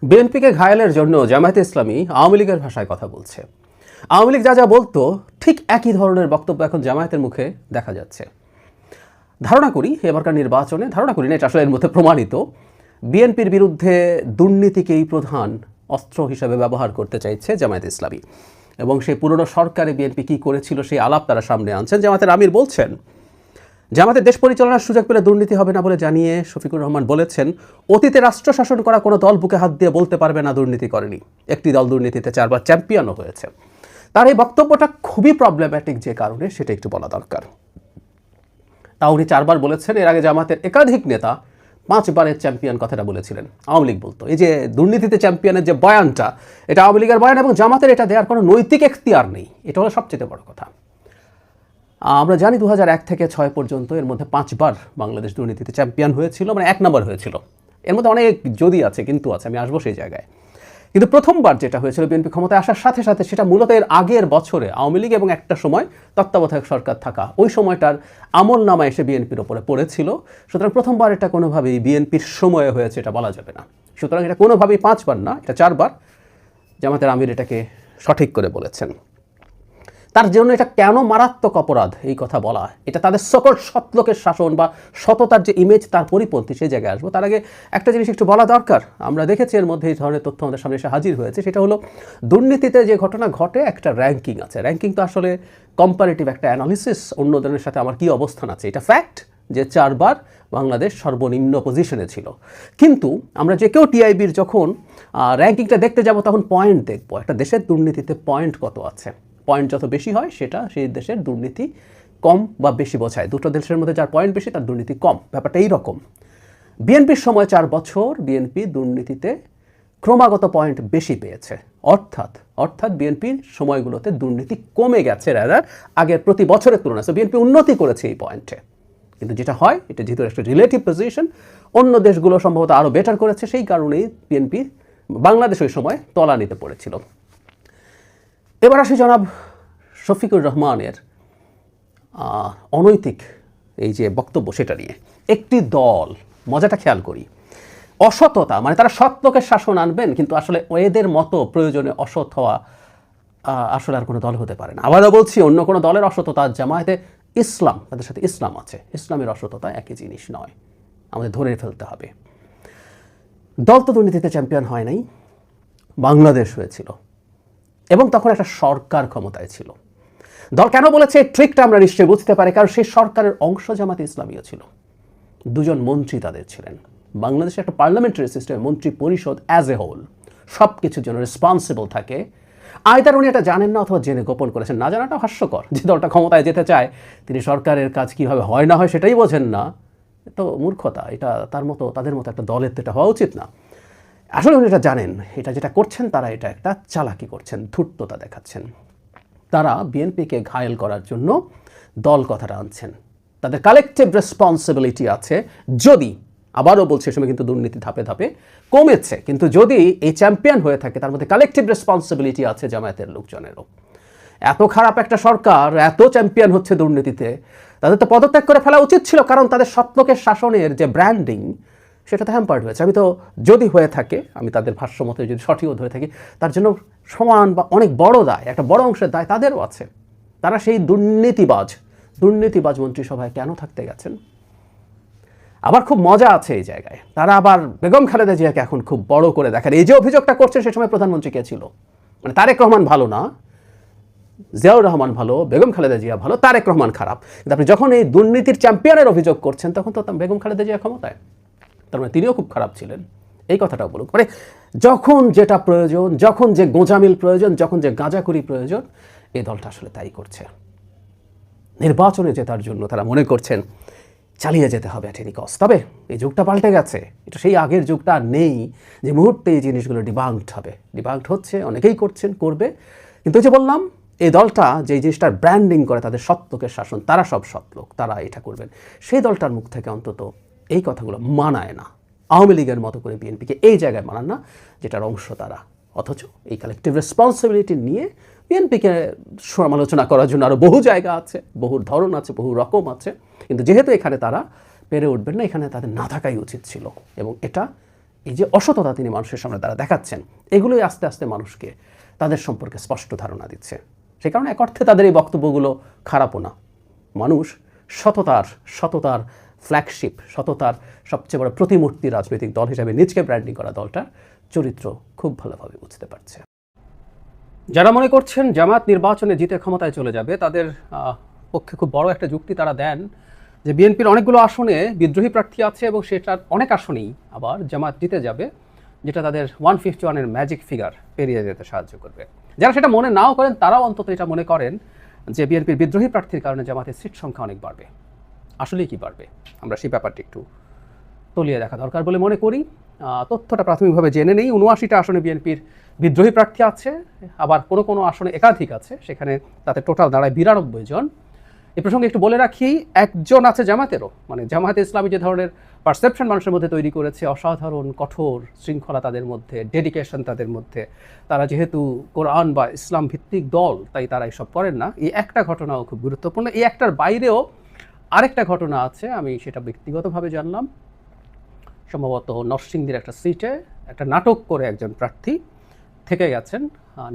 বিএনপিকে ঘায়েলের জন্য জামায়াতে ইসলামী আওয়ামী লীগের ভাষায় কথা বলছে। আওয়ামী লীগ যা যা বলতো ঠিক একই ধরনের বক্তব্য এখন জামায়াতের মুখে দেখা যাচ্ছে। ধারণা করি এবারকার নির্বাচনে, ধারণা করি না, এটা আসলে এর মধ্যে প্রমাণিত, বিএনপির বিরুদ্ধে দুর্নীতিকেই প্রধান অস্ত্র হিসেবে ব্যবহার করতে চাইছে জামায়াতে ইসলামী। এবং সেই পুরনো সরকারে বিএনপি কী করেছিল সেই আলাপ তারা সামনে আনছেন। জামায়াতের আমির বলছেন, জামায়াতের দেশ পরিচালনার সুযোগ পেলে দুর্নীতি হবে না বলে জানিয়ে শফিকুর রহমান বলেছেন, অতীতে রাষ্ট্র শাসন করা কোনো দল বুকে হাত দিয়ে বলতে পারবে না দুর্নীতি করেনি। একটি দল দুর্নীতিতে 4 বার চ্যাম্পিয়নও হয়েছে। তার এই বক্তব্যটা খুবই প্রবলেম্যাটিক, যে কারণে সেটা একটু বলা দরকার। তা উনি 4 বার বলেছেন। এর আগে জামায়াতের একাধিক নেতা 5 বারের চ্যাম্পিয়ন কথাটা বলেছিলেন। আওয়ামী লীগ বলতো এই যে দুর্নীতিতে চ্যাম্পিয়নের যে বয়ানটা, এটা আওয়ামী লীগের বয়ান এবং জামাতের এটা দেওয়ার কোনো নৈতিক এখতিয়ার নেই। এটা হলো সবচেয়ে বড় কথা। আমরা জানি 2001 থেকে 6 পর্যন্ত এর মধ্যে 5 বার বাংলাদেশ দুর্নীতিতে চ্যাম্পিয়ন হয়েছিল, মানে 1 নম্বর হয়েছিল। এর মধ্যে অনেক যদি আছে, কিন্তু আছে, আমি আসবো সেই জায়গায়। কিন্তু প্রথমবার যেটা হয়েছিল বিএনপি ক্ষমতায় আসার সাথে সাথে, সেটা মূলত এর আগের বছরে আওয়ামী লীগ এবং একটা সময় তত্ত্বাবধায়ক সরকার থাকা ওই সময়টার আমল নামা এসে বিএনপির ওপরে পড়েছিল। সুতরাং প্রথমবার এটা কোনোভাবেই বিএনপির সময়ে হয়েছে এটা বলা যাবে না। সুতরাং এটা কোনোভাবেই 5 বার না, এটা 4 বার। জামাতের আমির এটাকে সঠিক করে বলেছেন। তার জন্য এটা কেন মারাত্মক অপরাধ এই কথা বলা, এটা তাদের সকল সৎলোকের শাসন বা সততার যে ইমেজ তার পরিপন্থী, সেই জায়গায় আসবো। তার আগে একটা জিনিস একটু বলা দরকার। আমরা দেখেছি এর মধ্যে এই ধরনের তথ্য আমাদের সামনে এসে হাজির হয়েছে। সেটা হলো দুর্নীতিতে যে ঘটনা ঘটে একটা র্যাঙ্কিং আছে। র্যাঙ্কিং তো আসলে কম্পারেটিভ একটা অ্যানালিসিস, অন্য ধরনের সাথে আমার কী অবস্থান আছে। এটা ফ্যাক্ট যে 4 বার বাংলাদেশ সর্বনিম্ন পজিশনে ছিল। কিন্তু আমরা যে কেউ টিআইবির যখন র্যাঙ্কিংটা দেখতে যাব তখন পয়েন্ট দেখবো। একটা দেশের দুর্নীতিতে পয়েন্ট কত আছে। পয়েন্ট যত বেশি হয় সেটা সেই দেশের দুর্নীতি কম বা বেশি বোঝায়। দুটো দেশের মধ্যে যার পয়েন্ট বেশি তার দুর্নীতি কম, ব্যাপারটা এইরকম। বিএনপির সময় 4 বছর বিএনপি দুর্নীতিতে ক্রমাগত পয়েন্ট বেশি পেয়েছে। অর্থাৎ বিএনপির সময়গুলোতে দুর্নীতি কমে গেছে রাদার আগের প্রতি বছরের তুলনায়। বিএনপি উন্নতি করেছে এই পয়েন্টে। কিন্তু যেটা হয়, এটা যেহেতু একটা রিলেটিভ পজিশন, অন্য দেশগুলো সম্ভবত আরও বেটার করেছে, সেই কারণেই বিএনপি বাংলাদেশ ওই সময় তলানিতে পড়েছিল। এবার আসি জনাব শফিকুর রহমানের অনৈতিক এই যে বক্তব্য, সেটা নিয়ে। একটি দল, মজাটা খেয়াল করি, অসততা মানে তারা সৎ লোকের শাসন আনবেন, কিন্তু আসলে এদের মতো প্রয়োজনে অসৎ হওয়া আসলে আর কোনো দল হতে পারে না। আবারও বলছি, অন্য কোনো দলের অসততা, জামায়াতে ইসলাম, তাদের সাথে ইসলাম আছে, ইসলামের অসততা একই জিনিস নয়, আমাদের ধরে ফেলতে হবে। দল তো দুর্নীতিতে চ্যাম্পিয়ন হয় নাই, বাংলাদেশ হয়েছিল এবং তখন একটা সরকার ক্ষমতায় ছিল। দল কেন বলেছে এই ট্রিকটা আমরা নিশ্চয়ই বুঝতে পারি, কারণ সেই সরকারের অংশ জামাতে ইসলামীও ছিল। 2 জন মন্ত্রী তাদের ছিলেন। বাংলাদেশে একটা পার্লামেন্টারি সিস্টেম, মন্ত্রী পরিষদ অ্যাজ এ হোল সব কিছুর জন্য রেসপন্সিবল থাকে। আয়দার উনি এটা জানেন না অথবা জেনে গোপন করেছেন। না জানাটা হাস্যকর। যে দলটা ক্ষমতায় যেতে চায় তিনি সরকারের কাজ কীভাবে হয় না হয় সেটাই বোঝেন না, তো মূর্খতা। এটা তাদের মতো একটা দলের তো এটা হওয়া উচিত না। আসলে উনি এটা জানেন, এটা যেটা করছেন তারা এটা একটা চালাকি করছেন, ধূর্ততা দেখাচ্ছেন। তারা বিএনপিকে ঘায়েল করার জন্য দল কথাটা আনছেন। তাদের কালেকটিভ রেসপন্সিবিলিটি আছে। যদি, আবারও বলছে, সময় কিন্তু দুর্নীতি ধাপে ধাপে কমেছে, কিন্তু যদি এই চ্যাম্পিয়ন হয়ে থাকে তার মধ্যে কালেকটিভ রেসপন্সিবিলিটি আছে জামায়াতের লোকজনেরও। এত খারাপ একটা সরকার, এত চ্যাম্পিয়ন হচ্ছে দুর্নীতিতে, তাদের তো পদত্যাগ করে ফেলা উচিত ছিল, কারণ তাদের সৎলোকের শাসনের যে ব্র্যান্ডিং সেটা তো হ্যাম্পার্ড হয়েছে। আমি তো, যদি হয়ে থাকে, আমি তাদের ভাষ্য মতে যদি সঠিকও ধরে থাকি, তার জন্য সমান বা অনেক বড় দায়, একটা বড় অংশের দায় তাদেরও আছে। তারা সেই দুর্নীতিবাজ মন্ত্রিসভায় কেন থাকতে গেছেন? আবার খুব মজা আছে এই জায়গায়, তারা আবার বেগম খালেদা জিয়াকে এখন খুব বড় করে দেখেন। এই যে অভিযোগটা করছে, সে সময় প্রধানমন্ত্রী কে ছিল? মানে তারেক রহমান ভালো না, জিয়াউর রহমান ভালো, বেগম খালেদা জিয়া ভালো, তারেক রহমান খারাপ। কিন্তু আপনি যখন এই দুর্নীতির চ্যাম্পিয়নের অভিযোগ করছেন, তখন তো বেগম খালেদা জিয়া ক্ষমতায়, তার মানে তিনিও খুব খারাপ ছিলেন। এই কথাটাও বলুক। মানে যখন যেটা প্রয়োজন, যখন যে গোঁজামিল প্রয়োজন, যখন যে গাঁজাখুরি প্রয়োজন, এই দলটা আসলে তাই করছে। নির্বাচনে জেতার জন্য তারা মনে করছেন চালিয়ে যেতে হবে অ্যাট এনি কস্ট। তবে এই যুগটা পাল্টে গেছে। এটা সেই আগের যুগটা আর নেই যে মুহূর্তে এই জিনিসগুলো ডিবাঙ্কড হবে। ডিবাঙ্কড হচ্ছে, অনেকেই করছেন, করবে। কিন্তু যে বললাম, এই দলটা যে জিনিসটার ব্র্যান্ডিং করে, তাদের সৎলোকের শাসন, তারা সব সৎলোক, তারা এটা করবেন, সেই দলটার মুখ থেকে অন্তত এই কথাগুলো মানায় না। আওয়ামী লীগের মতো করে বিএনপিকে এই জায়গায় মানান না, যেটার অংশ তারা। অথচ এই কালেকটিভ রেসপন্সিবিলিটি নিয়ে বিএনপিকে সমালোচনা করার জন্য আরও বহু জায়গা আছে, বহু ধরন আছে, বহু রকম আছে। কিন্তু যেহেতু এখানে তারা পেরে উঠবেন না, এখানে তাদের না থাকাই উচিত ছিল। এবং এটা এই যে অসততা তিনি মানুষের সামনে তারা দেখাচ্ছেন, এগুলোই আস্তে আস্তে মানুষকে তাদের সম্পর্কে স্পষ্ট ধারণা দিচ্ছে। সে কারণে এক অর্থে তাদের এই বক্তব্যগুলো খারাপও না। মানুষ সততার ফ্ল্যাগশিপ, সততার সবচেয়ে বড় প্রতিমূর্তি রাজনৈতিক দল হিসেবে নিজকে ব্র্যান্ডিং করা দলটার চরিত্র খুব ভালোভাবে বুঝতে পারছে। যারা মনে করছেন জামাত নির্বাচনে জিতে ক্ষমতায় চলে যাবে, তাদের পক্ষে খুব বড় একটা যুক্তি তারা দেন যে বিএনপির অনেকগুলো আসনে বিদ্রোহী প্রার্থী আছে এবং সেটার অনেক আসনেই আবার জামাত জিতে যাবে, যেটা তাদের 151-এর ম্যাজিক ফিগার পেরিয়ে যেতে সাহায্য করবে। যারা সেটা মনে নাও করেন তারাও অন্তত এটা মনে করেন যে বিএনপির বিদ্রোহী প্রার্থীর কারণে জামাতের সিট সংখ্যা অনেক বাড়বে। আসলেই কি বাড়বে, আমরা সেই ব্যাপারটি একটু তলিয়ে দেখা দরকার বলে মনে করি। তথ্যটা প্রাথমিকভাবে জেনে নেই। 79টা আসনে বিএনপির বিদ্রোহী প্রার্থী আছে, আবার কোনো আসনে একাধিক আছে, সেখানে তাতে টোটাল দাঁড়ায় 92 জন। এ প্রসঙ্গে একটু বলে রাখি, একজন আছে জামাতেরও, মানে জামায়াতে ইসলামী যে ধরনের পারসেপশন মানুষের মধ্যে তৈরি করেছে, অসাধারণ কঠোর শৃঙ্খলা তাদের মধ্যে, ডেডিকেশন তাদের মধ্যে, তারা যেহেতু কোরআন বা ইসলাম ভিত্তিক দল তাই তারা এসব করেন না, এই একটা ঘটনাও খুব গুরুত্বপূর্ণ। এই একটার বাইরেও আরেকটা ঘটনা আছে, আমি সেটা ব্যক্তিগতভাবে জানলাম। সম্ভবত নরসিংদীর একটা সিটে একটা নাটক করে একজন প্রার্থী থেকে গেছেন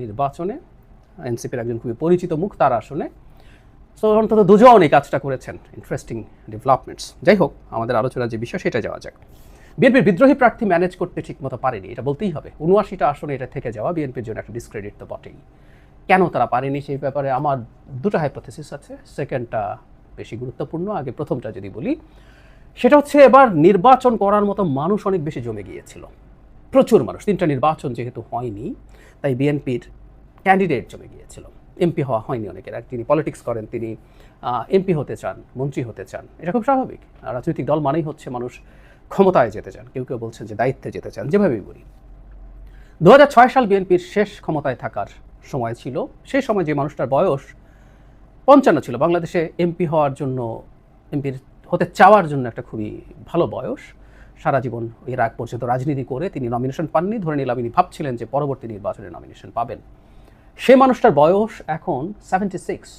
নির্বাচনে, এনসিপির একজন খুবই পরিচিত মুখ তার আসনে। সো অন্তত দুজন এই কাজটা করেছেন। Interesting developments. যাই হোক, আমাদের আলোচনার যে বিষয় সেটা যাওয়া যাক। বিএনপির বিদ্রোহী প্রার্থী ম্যানেজ করতে ঠিকমতো পারেনি, এটা বলতেই হবে। 79টা আসনে এটা থেকে যাওয়া বিএনপির জন্য একটা ডিসক্রেডিট তো বটেই। কেন তারা পারেনি সেই ব্যাপারে আমার দুটো হাইপোথেসিস আছে। সেকেন্ডটা বেশি গুরুত্বপূর্ণ। আগে প্রথমটা যদি বলি, সেটা হচ্ছে এবার নির্বাচন করার মতো মানুষ অনেক বেশি জমে গিয়েছিল, প্রচুর মানুষ। 3টা নির্বাচন যেহেতু হয়নি, তাই বিএনপির ক্যান্ডিডেট জমে গিয়েছিল। এমপি হওয়া হয়নি অনেকের। যিনি পলিটিক্স করেন তিনি এমপি হতে চান, মন্ত্রী হতে চান, এটা খুব স্বাভাবিক। রাজনৈতিক দল মানেই হচ্ছে মানুষ ক্ষমতায় যেতে চান, কেউ কেউ বলছেন যে দায়িত্বে যেতে চান, যেভাবেই বলি। 2006 সাল বিএনপির শেষ ক্ষমতায় থাকার সময় ছিল। সেই সময় যে মানুষটার বয়স 55 ছিল, বাংলাদেশে এমপি হওয়ার জন্য, এমপির হতে চাওয়ার জন্য একটা খুবই ভালো বয়স। সারা জীবন এর আগ পর্যন্ত রাজনীতি করে তিনি নমিনেশন পাননি, ধরে নিলাম তিনি ভাবছিলেন যে পরবর্তী নির্বাচনে নমিনেশন পাবেন। সে মানুষটার বয়স এখন 76,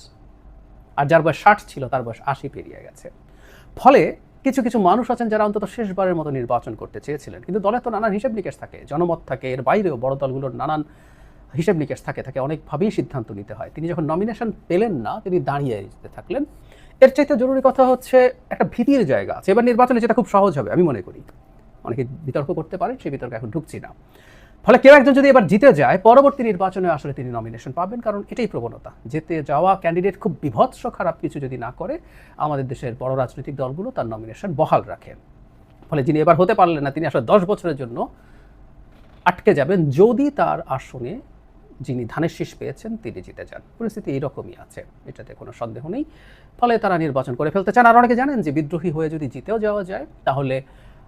আর যার বয়স 60 ছিল তার বয়স 80 পেরিয়ে গেছে। ফলে কিছু কিছু মানুষ আছেন যারা অন্তত শেষবারের মতো নির্বাচন করতে চেয়েছিলেন, কিন্তু দলে তো নানান হিসেব নিকেশ থাকে, জনমত থাকে, এর বাইরেও বড় দলগুলোর নানান হিসেব নিকেশ থাকে, অনেকভাবেই সিদ্ধান্ত নিতে হয়। তিনি যখন নমিনেশন পেলেন না, তিনি দাঁড়িয়ে যেতে থাকলেন। এর চাইতে জরুরি কথা হচ্ছে একটা ভীতির জায়গা আছে। এবার নির্বাচনে যেটা খুব সহজ হবে আমি মনে করি, অনেকে বিতর্ক করতে পারে, সেই বিতর্কে এখন ঢুকছি না। ফলে কেউ একজন যদি এবার জিতে যায়, পরবর্তী নির্বাচনে আসলে তিনি নমিনেশন পাবেন, কারণ এটাই প্রবণতা। যেতে যাওয়া ক্যান্ডিডেট খুব বিভৎস খারাপ কিছু যদি না করে, আমাদের দেশের বড় রাজনৈতিক দলগুলো তার নমিনেশন বহাল রাখে। ফলে যিনি এবার হতে পারলেন না, তিনি আসলে 10 বছরের জন্য আটকে যাবেন, যদি তার আসনে যিনি ধানের শীষ পেয়েছেন তিনি জিতে যান। পরিস্থিতি এইরকমই আছে, এটাতে কোনো সন্দেহ নেই। ফলে তারা নির্বাচন করে ফেলতে চান। আর অনেকে জানেন যে বিদ্রোহী হয়ে যদি জিতেও যাওয়া যায়, তাহলে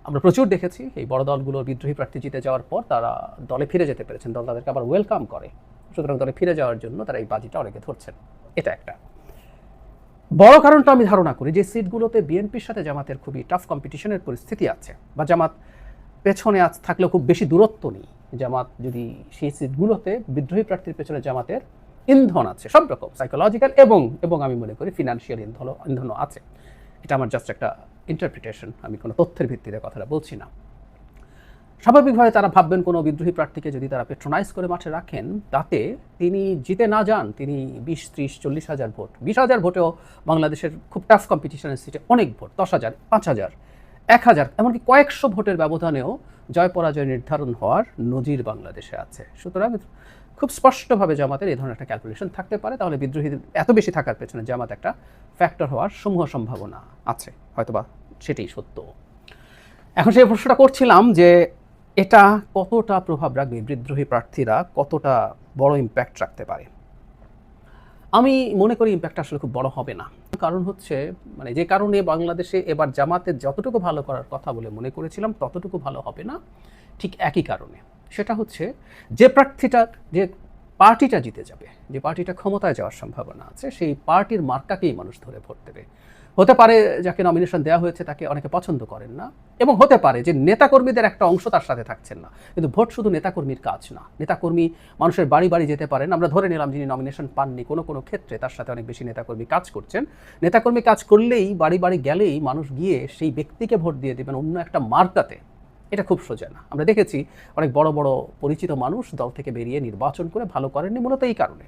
আমরা প্রচুর দেখেছি এই বড় দলগুলোর বিদ্রোহী প্রার্থী জিতে যাওয়ার পর তারা দলে ফিরে যেতে পেরেছেন, দল তাদেরকে আবার ওয়েলকাম করে। সুতরাং দলে ফিরে যাওয়ার জন্য তারা এই বাজিটা অনেকে ধরছেন। এটা একটা বড় কারণটা আমি ধারণা করি যে সিটগুলোতে বিএনপির সাথে জামাতের খুবই টাফ কম্পিটিশনের পরিস্থিতি আছে, বা জামাত পেছনে আজ থাকলেও খুব বেশি দূরত্ব নেই। জামাত যদি সেই সিটগুলোতে বিদ্রোহী প্রার্থীর পেছনে জামাতের ইন্ধন আছে, সব রকম সাইকোলজিক্যাল এবং আমি মনে করি ফিনান্সিয়াল ইন্ধনও আছে। এটা আমার জাস্ট একটা ইন্টারপ্রিটেশন, আমি কোনো তথ্যের ভিত্তিতে কথাটা বলছি না। স্বাভাবিকভাবে তারা ভাববেন কোনো বিদ্রোহী প্রার্থীকে যদি তারা পেট্রোনাইজ করে মাঠে রাখেন, তাতে তিনি জিতে না যান, তিনি 20, 30, 40 হাজার ভোট, 20,000 ভোটেও বাংলাদেশের খুব টাফ কম্পিটিশনের সিটে অনেক ভোট, 10,000, 5,000, 1,000, এমনকি কয়েকশো ভোটের ব্যবধানেও জয় পরাজয় নির্ধারণ হওয়ার নজির বাংলাদেশে আছে। সুতরাং খুব স্পষ্টভাবে জামাতের এই ধরনের একটা ক্যালকুলেশন থাকতে পারে, তাহলে বিদ্রোহীদের এত বেশি থাকার পেছনে জামাত একটা ফ্যাক্টর হওয়ার সমূহ সম্ভাবনা আছে, হয়তোবা সেটাই সত্য। এখন সেই প্রশ্নটা করছিলাম যে এটা কতটা প্রভাব রাখবে, বিদ্রোহী প্রার্থীরা কতটা বড় ইম্প্যাক্ট রাখতে পারে। আমি মনে করি ইম্প্যাক্ট আসলে খুব বড় হবে না। কারণ হচ্ছে, মানে যে কারণে বাংলাদেশে এবার জামাতের যতটুকু ভালো করার কথা বলে মনে করেছিলাম ততটুকু ভালো হবে না, ঠিক একই কারণে। সেটা হচ্ছে যে পার্টিটা জিতে যাবে, যে পার্টিটা ক্ষমতায় যাওয়ার সম্ভাবনা আছে, সেই পার্টির মার্কাকেই মানুষ ধরে ভোট দেবে। হতে পারে যাকে নমিনেশন দেওয়া হয়েছে তাকে অনেকে পছন্দ করেন না, এবং হতে পারে যে নেতাকর্মীদের একটা অংশ তার সাথে থাকছেন না। কিন্তু ভোট শুধু নেতাকর্মীর কাজ না, নেতাকর্মী মানুষের বাড়ি বাড়ি যেতে পারেন। আমরা ধরে নিলাম যিনি নমিনেশন পাননি, কোনো ক্ষেত্রে তার সাথে অনেক বেশি নেতাকর্মী কাজ করছেন। নেতাকর্মী কাজ করলেই, বাড়ি বাড়ি গেলেই মানুষ গিয়ে সেই ব্যক্তিকে ভোট দিয়ে দেবেন অন্য একটা মার্কাতে, এটা খুব সোজা না। আমরা দেখেছি অনেক বড় বড় পরিচিত মানুষ দল থেকে বেরিয়ে নির্বাচন করে ভালো করেননি মূলত এই কারণে।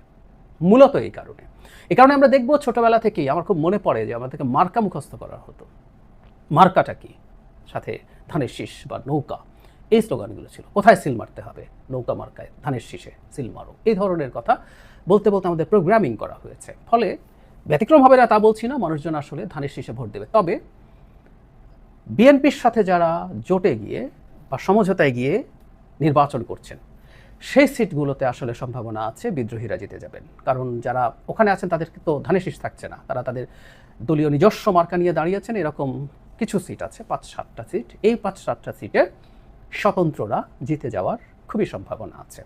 এই কারণে আমরা দেখব ছোটবেলা থেকেই আমার খুব মনে পড়ে যে আমাদেরকে মার্কা মুখস্থ করা হতো। মার্কাটা কি? সাথে ধানের শীষ বা নৌকা, এই স্লোগানগুলো ছিল। কোথায় সিল মারতে হবে? নৌকা মার্কায়, ধানের শীষে সিল মারো, এই ধরনের কথা বলতে বলতে আমাদের প্রোগ্রামিং করা হয়েছে। ফলে ব্যতিক্রম হবে না তা বলছি না, মানুষজন আসলে ধানের শীষে ভোট দেবে। তবে বিএনপির সাথে যারা জোটে গিয়ে বা সমঝোতায় গিয়ে নির্বাচন করছেন, সেই সিটগুলোতে আসলে সম্ভাবনা আছে বিদ্রোহীরা জিতে যাবেন। কারণ যারা ওখানে আছেন তাদের তো ধানের শীষ থাকছে না, তারা তাদের দলীয় নিজস্ব মার্কা নিয়ে দাঁড়িয়েছেন। এরকম কিছু সিট আছে, 5-7টা সিট। এই 5-7টা সিটে স্বতন্ত্ররা জিতে যাওয়ার খুবই সম্ভাবনা আছে।